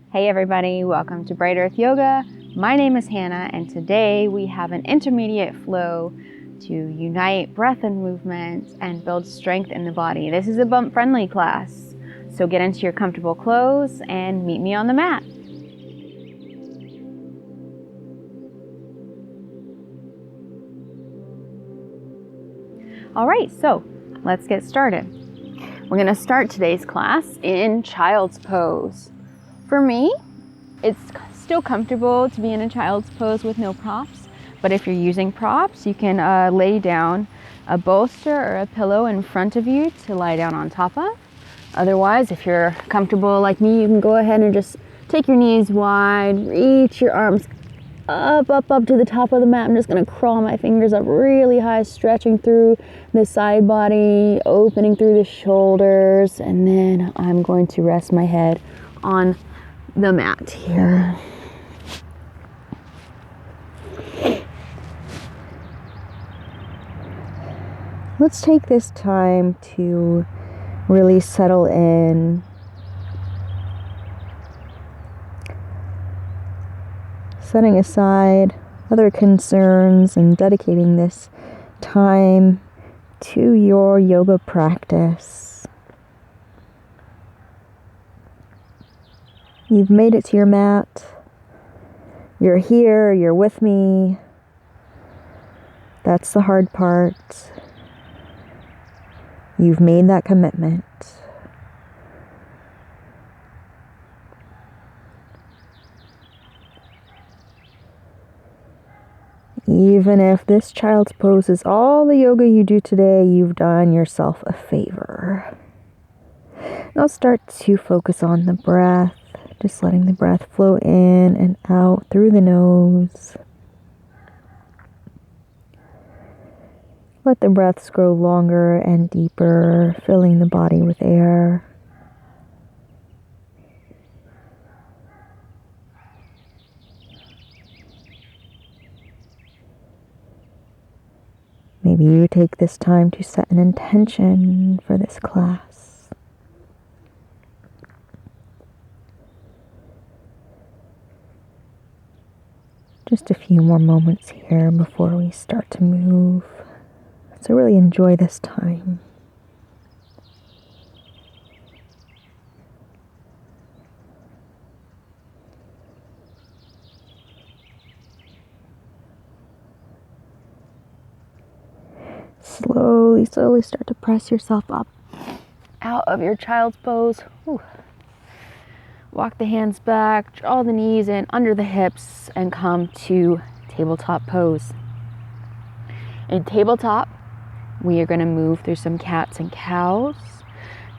Hey everybody, welcome to Bright Earth Yoga. My name is Hannah and today we have an intermediate flow to unite breath and movement and build strength in the body. This is a bump friendly class, so get into your comfortable clothes and meet me on the mat. All right, so let's get started. We're going to start today's class in child's pose. For me, it's still comfortable to be in a child's pose with no props, but if you're using props, you can lay down a bolster or a pillow in front of you to lie down on top of. Otherwise, if you're comfortable like me, you can go ahead and just take your knees wide, reach your arms up to the top of the mat. I'm just going to crawl my fingers up really high, stretching through the side body, opening through the shoulders, and then I'm going to rest my head on the mat here. Let's take this time to really settle in. Setting aside other concerns and dedicating this time to your yoga practice. You've made it to your mat. You're here, you're with me. That's the hard part. You've made that commitment. Even if this child's pose is all the yoga you do today, you've done yourself a favor. Now start to focus on the breath. Just letting the breath flow in and out through the nose. Let the breaths grow longer and deeper, filling the body with air. Maybe you take this time to set an intention for this class. Just a few more moments here before we start to move. So really enjoy this time. Slowly start to press yourself up out of your child's pose. Whew. Walk the hands back, draw the knees in under the hips, and come to tabletop pose. In tabletop, we are going to move through some cats and cows,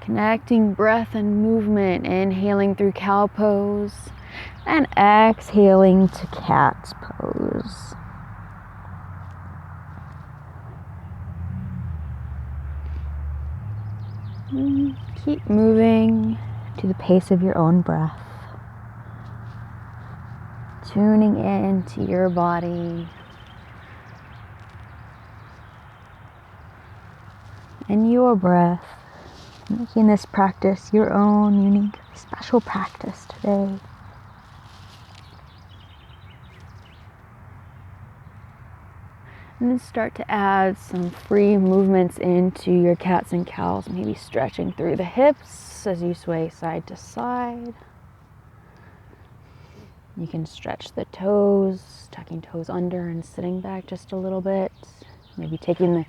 connecting breath and movement, inhaling through cow pose, and exhaling to cat pose. Keep moving to the pace of your own breath, tuning into your body and your breath, making this practice your own unique, special practice today. And then start to add some free movements into your cats and cows, maybe stretching through the hips as you sway side to side. You can stretch the toes, tucking toes under and sitting back just a little bit. Maybe taking the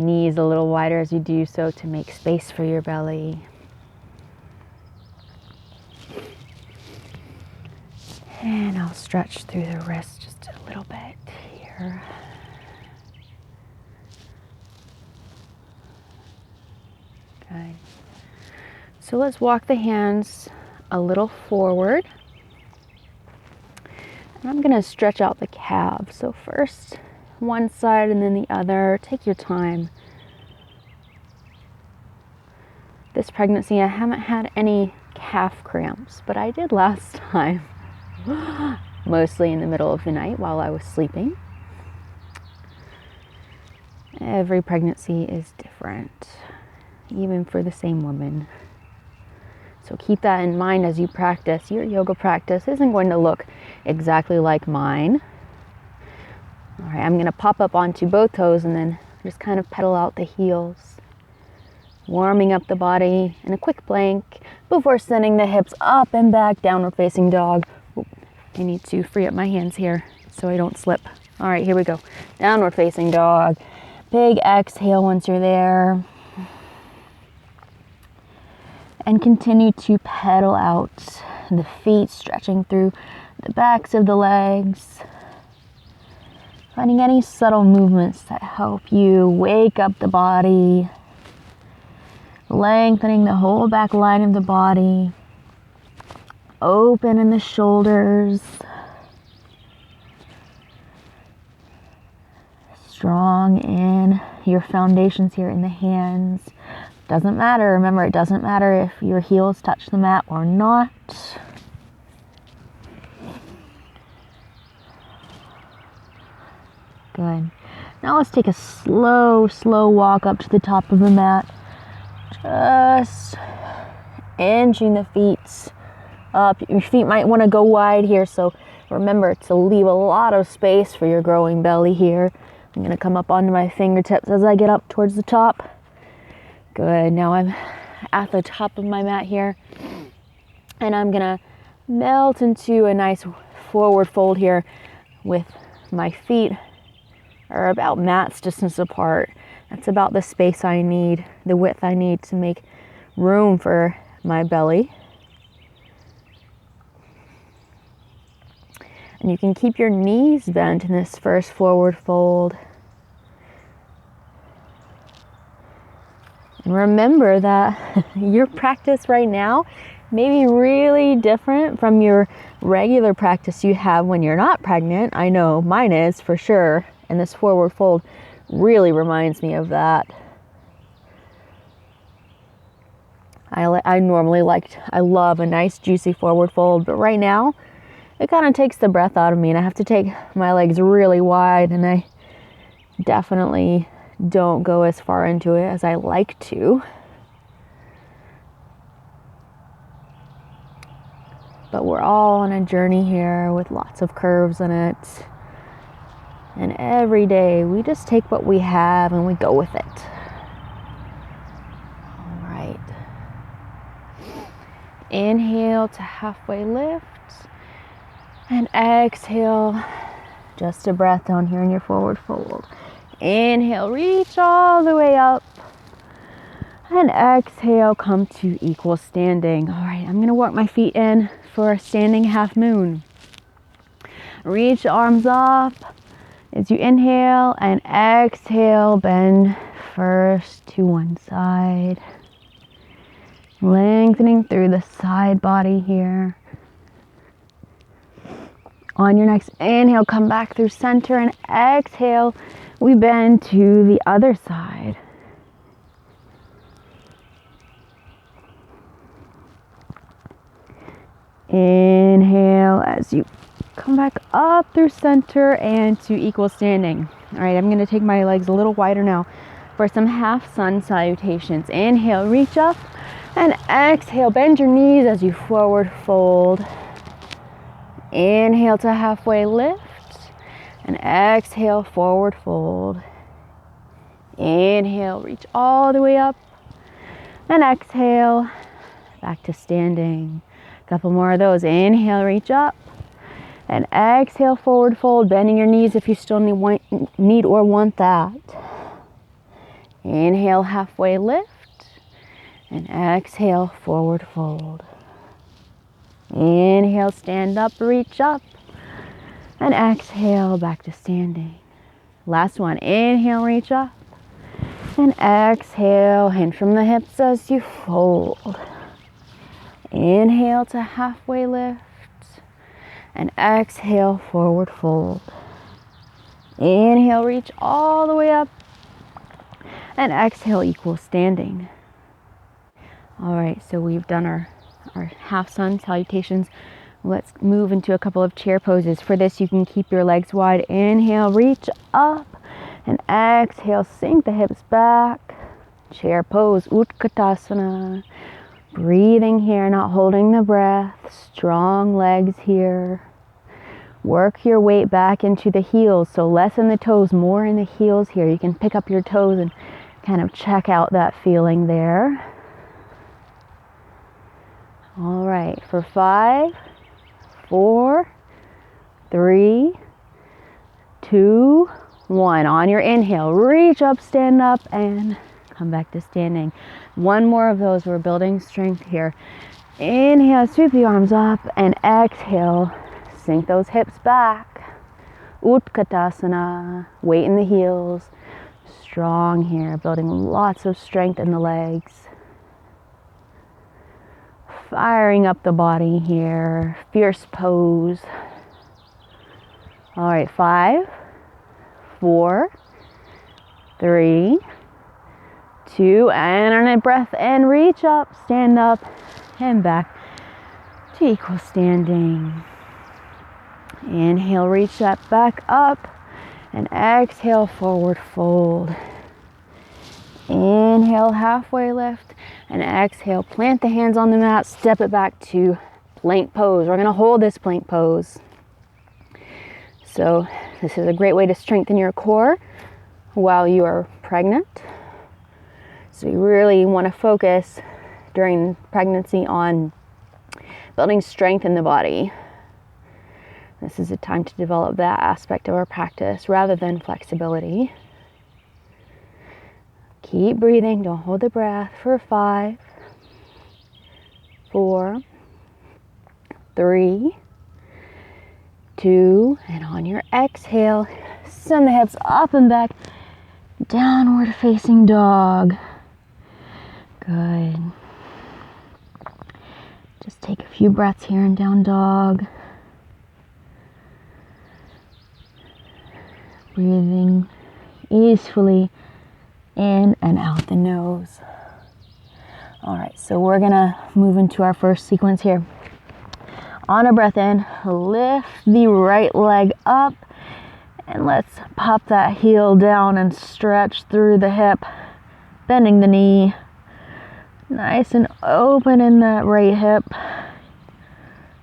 knees a little wider as you do so to make space for your belly. And I'll stretch through the wrists just a little bit here. Good. So let's walk the hands a little forward. And I'm going to stretch out the calves. So first one side and then the other. Take your time. This pregnancy, I haven't had any calf cramps, but I did last time. Mostly in the middle of the night while I was sleeping. Every pregnancy is different, even for the same woman. So keep that in mind as you practice. Your yoga practice isn't going to look exactly like mine. All right, I'm going to pop up onto both toes and then just kind of pedal out the heels. Warming up the body in a quick plank before sending the hips up and back, downward facing dog. I need to free up my hands here so I don't slip. All right, here we go. Downward facing dog. Big exhale once you're there. And continue to pedal out the feet, stretching through the backs of the legs. Finding any subtle movements that help you wake up the body. Lengthening the whole back line of the body. Open in the shoulders. Strong in your foundations here in the hands. Doesn't matter. Remember, it doesn't matter if your heels touch the mat or not. Good. Now let's take a slow walk up to the top of the mat. Just inching the feet up. Your feet might want to go wide here, so remember to leave a lot of space for your growing belly here. I'm going to come up onto my fingertips as I get up towards the top. Good. Now I'm at the top of my mat here, and I'm going to melt into a nice forward fold here with my feet are about mat's distance apart. That's about the space I need, the width I need to make room for my belly. And you can keep your knees bent in this first forward fold. And remember that your practice right now may be really different from your regular practice you have when you're not pregnant. I know mine is for sure. And this forward fold really reminds me of that. I love a nice juicy forward fold, but right now it kind of takes the breath out of me, and I have to take my legs really wide, and I definitely don't go as far into it as I like to. But we're all on a journey here with lots of curves in it. And every day we just take what we have and we go with it. All right. Inhale to halfway lift. And exhale, just a breath down here in your forward fold. Inhale, reach all the way up. And exhale, come to equal standing. All right, I'm going to walk my feet in for a standing half moon. Reach arms up as you inhale, and exhale, bend first to one side. Lengthening through the side body here. On your next inhale, come back through center, and exhale, we bend to the other side. Inhale as you come back up through center and to equal standing. All right, I'm going to take my legs a little wider now for some half sun salutations. Inhale, reach up, and exhale, bend your knees as you forward fold. Inhale to halfway lift, and exhale, forward fold. Inhale, reach all the way up, and exhale, back to standing. A couple more of those. Inhale, reach up, and exhale, forward fold, bending your knees if you still need or want that. Inhale, halfway lift, and exhale, forward fold. Inhale, stand up, reach up, and exhale, back to standing. Last one. Inhale, reach up, and exhale, hinge from the hips as you fold. Inhale to halfway lift, and exhale, forward fold. Inhale, reach all the way up, and exhale, equal standing. All right, so we've done our half sun salutations. Let's move into a couple of chair poses. For this, you can keep your legs wide. Inhale, reach up, and exhale, sink the hips back. Chair pose, Utkatasana. Breathing here, not holding the breath. Strong legs here. Work your weight back into the heels. So less in the toes, more in the heels here. You can pick up your toes and kind of check out that feeling there. All right, for 5, 4, 3, 2, 1. On your inhale, reach up, stand up, and come back to standing. One more of those. We're building strength here. Inhale, sweep the arms up, and exhale, sink those hips back. Utkatasana, weight in the heels. Strong here, building lots of strength in the legs. Firing up the body here, fierce pose. All right, 5, 4, 3, 2, and on a breath in, reach up, stand up, and back to equal standing. Inhale, reach that back up, and exhale, forward fold. Inhale, halfway lift, and exhale, plant the hands on the mat, step it back to plank pose. We're gonna hold this plank pose. So this is a great way to strengthen your core while you are pregnant. So you really wanna focus during pregnancy on building strength in the body. This is a time to develop that aspect of our practice rather than flexibility. Keep breathing, don't hold the breath for 5, 4, 3, 2, and on your exhale, send the hips up and back, downward facing dog. Good. Just take a few breaths here in down dog. Breathing easily in and out the nose. All right, so we're gonna move into our first sequence here. On a breath in, lift the right leg up, and let's pop that heel down and stretch through the hip, bending the knee. Nice and open in that right hip.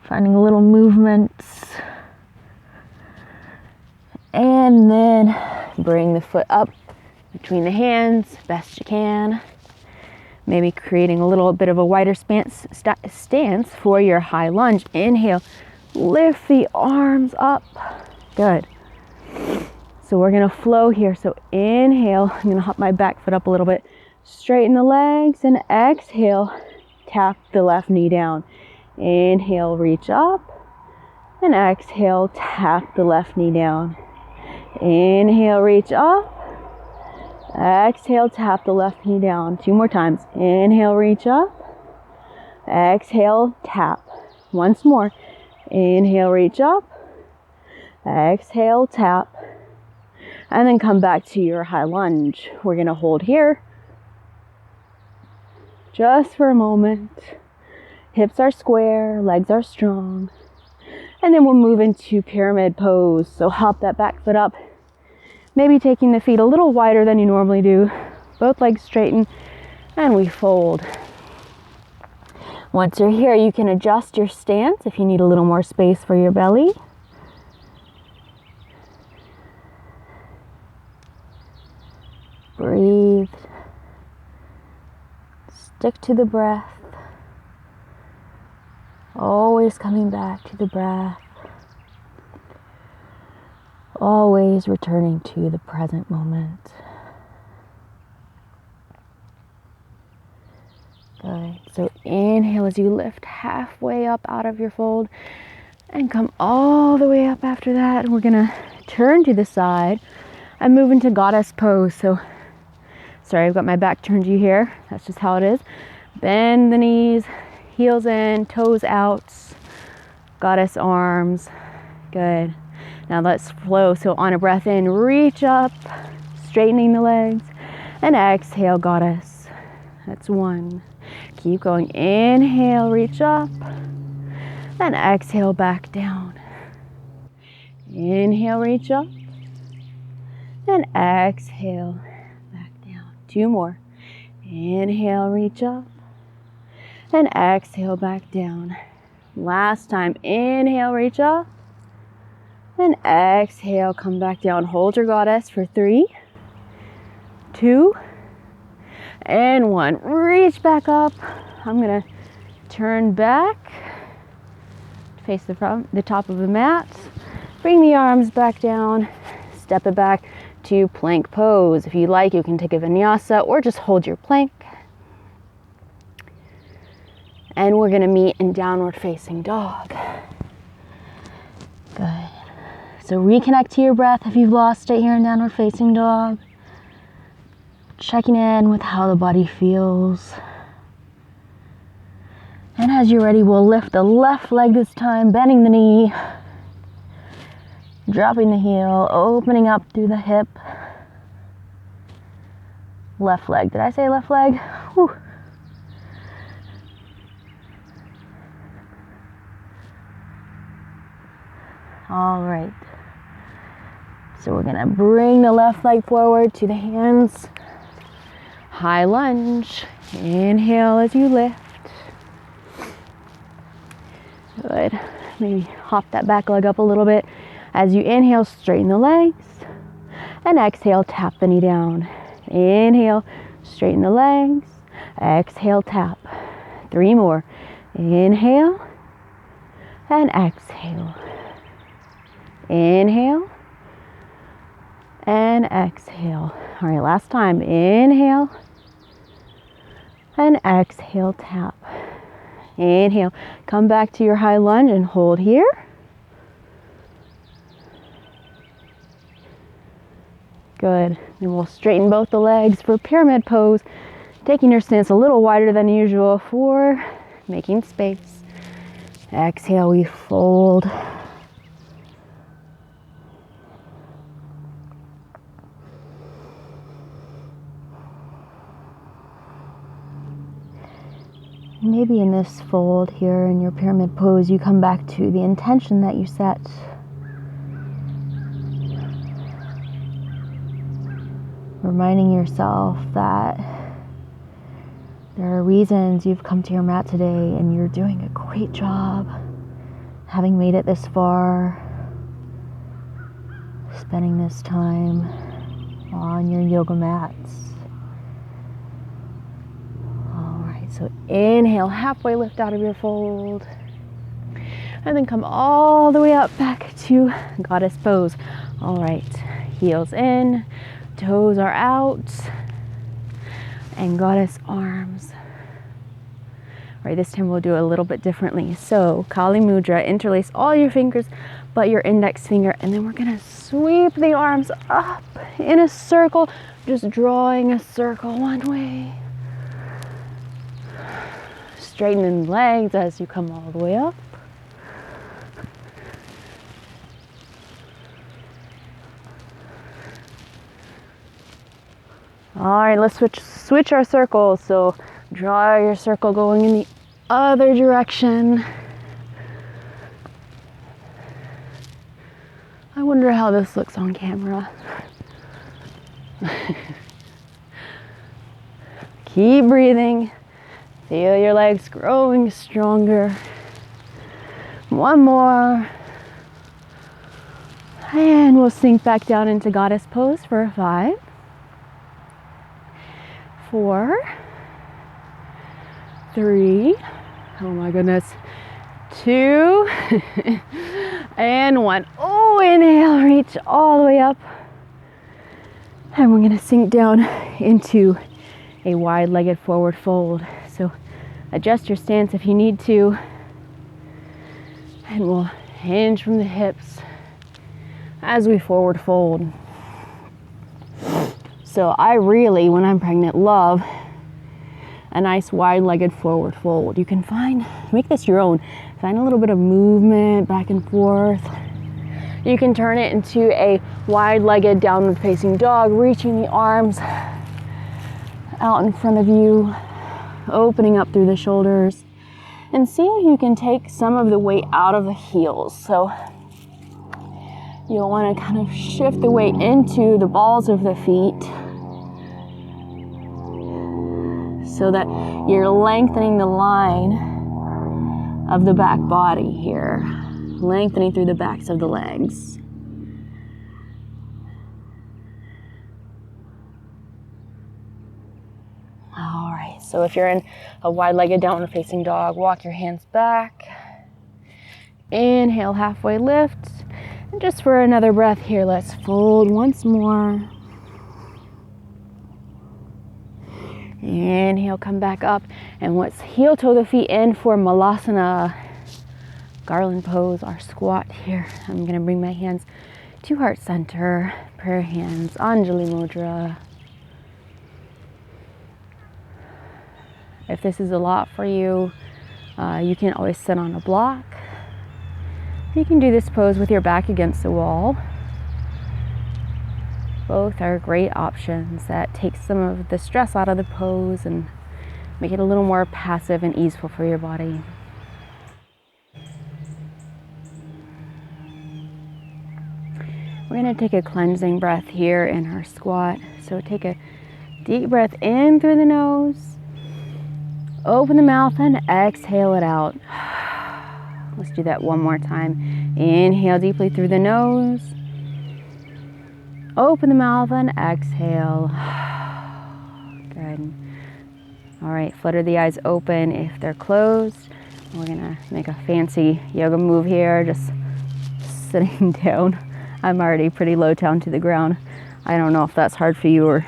Finding little movements. And then bring the foot up between the hands, best you can. Maybe creating a little bit of a wider stance for your high lunge. Inhale, lift the arms up. Good. So we're gonna flow here. So inhale, I'm gonna hop my back foot up a little bit. Straighten the legs, and exhale, tap the left knee down. Inhale, reach up, and exhale, tap the left knee down. Inhale, reach up. Exhale, tap the left knee down. 2 more times. Inhale, reach up. Exhale, tap. Once more. Inhale, reach up. Exhale, tap. And then come back to your high lunge. We're going to hold here just for a moment. Hips are square, legs are strong. And then we'll move into pyramid pose. So hop that back foot up. Maybe taking the feet a little wider than you normally do. Both legs straighten, and we fold. Once you're here, you can adjust your stance if you need a little more space for your belly. Breathe. Stick to the breath. Always coming back to the breath. Always returning to the present moment. Good. So inhale as you lift halfway up out of your fold and come all the way up after that. And we're gonna turn to the side and move into goddess pose. So, sorry, I've got my back turned to you here. That's just how it is. Bend the knees, heels in, toes out, goddess arms. Good. Now let's flow. So on a breath in, reach up, straightening the legs, and exhale, goddess. That's 1. Keep going. Inhale, reach up, and exhale, back down. Inhale, reach up, and exhale, back down. 2 more. Inhale, reach up, And exhale back down. Last time, inhale, reach up. And exhale, come back down. Hold your goddess for 3, 2, and 1. Reach back up. I'm gonna turn back, face the top of the mat. Bring the arms back down. Step it back to plank pose. If you like, you can take a vinyasa or just hold your plank. And we're gonna meet in downward facing dog. Good. So reconnect to your breath if you've lost it here in downward facing dog. Checking in with how the body feels. And as you're ready, we'll lift the left leg this time, bending the knee, dropping the heel, opening up through the hip. Left leg. Did I say left leg? Whew. All right. So we're gonna bring the left leg forward to the hands. High lunge. Inhale as you lift. Good. Maybe hop that back leg up a little bit. As you inhale, straighten the legs. And exhale, tap the knee down. Inhale, straighten the legs. Exhale, tap. 3 more. Inhale. And exhale. Inhale. And exhale. All right, last time. Inhale. And exhale, tap. Inhale. Come back to your high lunge and hold here. Good. And we'll straighten both the legs for pyramid pose, taking your stance a little wider than usual for making space. Exhale, we fold. Maybe in this fold here in your pyramid pose, you come back to the intention that you set. Reminding yourself that there are reasons you've come to your mat today and you're doing a great job having made it this far, spending this time on your yoga mats. So inhale, halfway lift out of your fold. And then come all the way up back to goddess pose. All right, heels in, toes are out, and goddess arms. All right, this time we'll do it a little bit differently. So Kali Mudra, interlace all your fingers but your index finger, and then we're gonna sweep the arms up in a circle, just drawing a circle one way. Straightening the legs as you come all the way up. All right, let's switch our circles. So draw your circle going in the other direction. I wonder how this looks on camera. Keep breathing. Feel your legs growing stronger. One more. And we'll sink back down into goddess pose for 5, 4, 3, oh my goodness, 2, and 1. Oh, inhale, reach all the way up. And we're gonna sink down into a wide-legged forward fold. So adjust your stance if you need to. And we'll hinge from the hips as we forward fold. So I really, when I'm pregnant, love a nice wide-legged forward fold. You can make this your own. Find a little bit of movement back and forth. You can turn it into a wide-legged downward facing dog, reaching the arms out in front of you, opening up through the shoulders, and see if you can take some of the weight out of the heels. So you'll want to kind of shift the weight into the balls of the feet so that You're lengthening the line of the back body here, lengthening through the backs of the legs. All right, so if you're in a wide-legged downward facing dog, walk your hands back. Inhale, halfway lift. And just for another breath here, let's fold once more. Inhale, come back up. And let's heel toe the feet in for Malasana. Garland pose, our squat here. I'm going to bring my hands to heart center, prayer hands, Anjali Mudra. If this is a lot for you, you can always sit on a block. You can do this pose with your back against the wall. Both are great options that take some of the stress out of the pose and make it a little more passive and easeful for your body. We're going to take a cleansing breath here in our squat. So take a deep breath in through the nose. Open the mouth and exhale it out. Let's do that one more time. Inhale deeply through the nose. Open the mouth and exhale. Good. All right, flutter the eyes open if they're closed. We're gonna make a fancy yoga move here, just sitting down. I'm already pretty low down to the ground. I don't know if that's hard for you or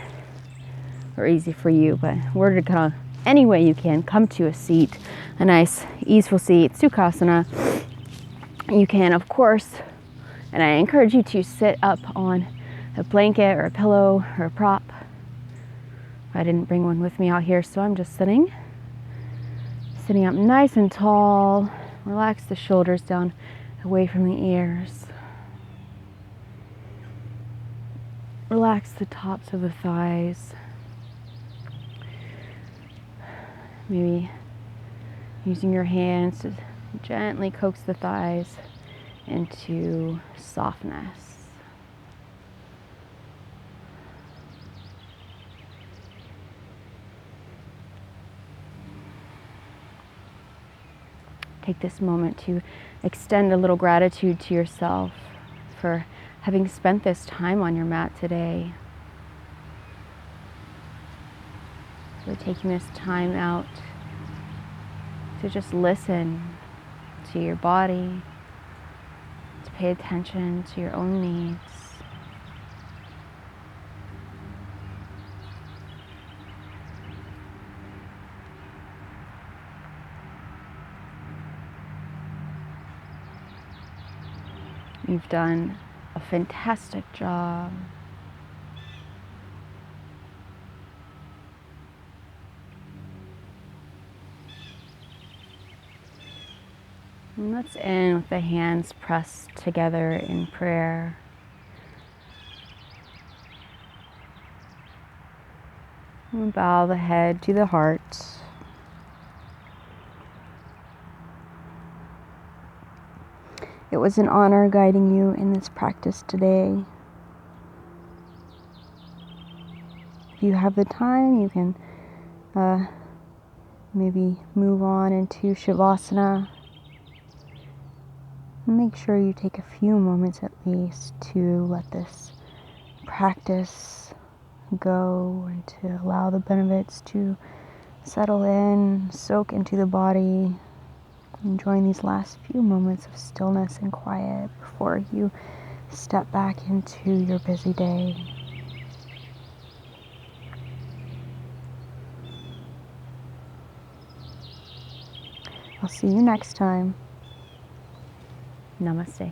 easy for you, but we're gonna, any way you can, come to a seat, a nice, easeful seat, Sukhasana. You can, of course, and I encourage you to sit up on a blanket or a pillow or a prop. I didn't bring one with me out here, so I'm just sitting up nice and tall. Relax the shoulders down away from the ears. Relax the tops of the thighs. Maybe using your hands to gently coax the thighs into softness. Take this moment to extend a little gratitude to yourself for having spent this time on your mat today. For taking this time out to just listen to your body, to pay attention to your own needs. You've done a fantastic job. And let's end with the hands pressed together in prayer. And bow the head to the heart. It was an honor guiding you in this practice today. If you have the time, you can maybe move on into Shavasana. Make sure you take a few moments at least to let this practice go and to allow the benefits to settle in, soak into the body. Enjoying these last few moments of stillness and quiet before you step back into your busy day. I'll see you next time. Namaste.